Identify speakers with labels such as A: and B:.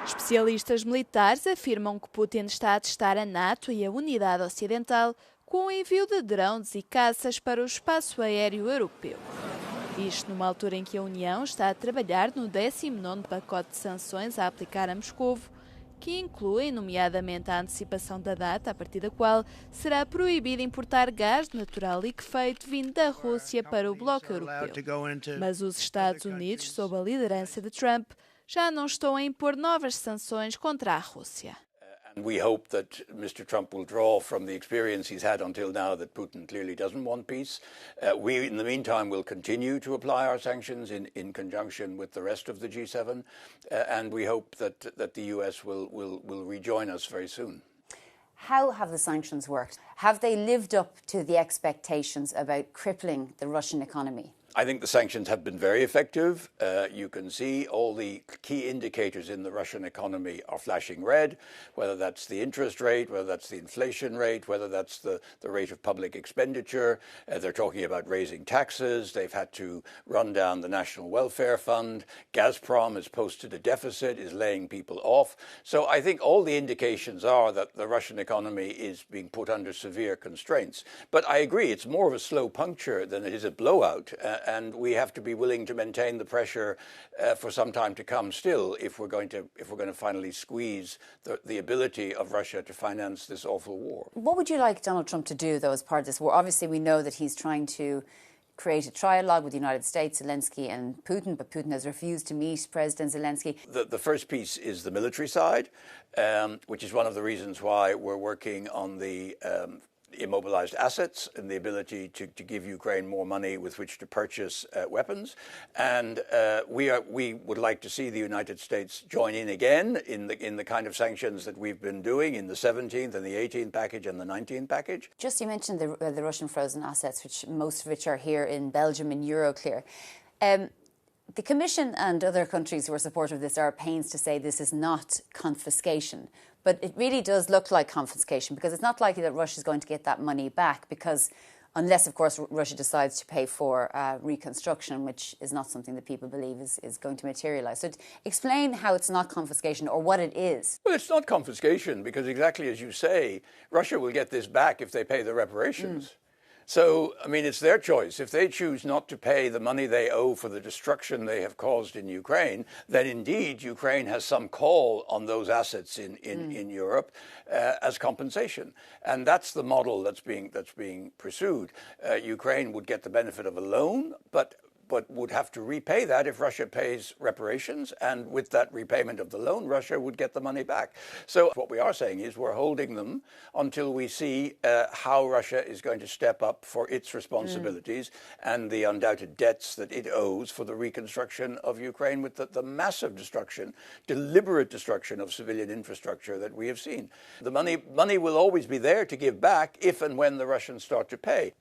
A: Especialistas militares afirmam que Putin está a testar a NATO e a unidade ocidental com o envio de drones e caças para o espaço aéreo europeu. Isto numa altura em que a União está a trabalhar no 19º pacote de sanções a aplicar a Moscovo, que incluem, nomeadamente, a antecipação da data a partir da qual será proibido importar gás natural liquefeito vindo da Rússia para o bloco europeu. Mas os Estados Unidos, sob a liderança de Trump, já não estão a impor novas sanções contra a Rússia.
B: We hope that Mr. Trump will draw from the experience he's had until now that Putin clearly doesn't want peace. We, in the meantime, will continue to apply our sanctions in conjunction with the rest of the G7, and we hope that the US will rejoin us very soon.
C: How have the sanctions worked? Have they lived up to the expectations about crippling the Russian economy?
B: I think the sanctions have been very effective. You can see all the key indicators in the Russian economy are flashing red, whether that's the interest rate, whether that's the inflation rate, whether that's the rate of public expenditure. They're talking about raising taxes. They've had to run down the National Welfare Fund. Gazprom has posted a deficit, is laying people off. So I think all the indications are that the Russian economy is being put under severe constraints. But I agree, it's more of a slow puncture than it is a blowout. And we have to be willing to maintain the pressure for some time to come still if we're going to finally squeeze the ability of Russia to finance this awful war.
C: What would you like Donald Trump to do, though, as part of this war? Obviously, we know that he's trying to create a trialogue with the United States, Zelensky and Putin, but Putin has refused to meet President Zelensky.
B: The first piece is the military side, which is one of the reasons why we're working on the immobilized assets and the ability to give Ukraine more money with which to purchase weapons. And we would like to see the United States join in again in the kind of sanctions that we've been doing in the 17th and the 18th package and the 19th package.
C: Just you mentioned the Russian frozen assets, which most of which are here in Belgium in Euroclear. The Commission and other countries who are supportive of this are at pains to say this is not confiscation. But it really does look like confiscation because it's not likely that Russia is going to get that money back because unless, of course, Russia decides to pay for reconstruction, which is not something that people believe is going to materialise. So explain how it's not confiscation or what it is.
B: Well, it's not confiscation because exactly as you say, Russia will get this back if they pay the reparations. So, I mean, it's their choice. If they choose not to pay the money they owe for the destruction they have caused in Ukraine, then indeed Ukraine has some call on those assets in Europe as compensation. And that's the model that's being pursued. Ukraine would get the benefit of a loan, but would have to repay that if Russia pays reparations. And with that repayment of the loan, Russia would get the money back. So what we are saying is we're holding them until we see how Russia is going to step up for its responsibilities and the undoubted debts that it owes for the reconstruction of Ukraine with the massive destruction, deliberate destruction of civilian infrastructure that we have seen. The money will always be there to give back if and when the Russians start to pay.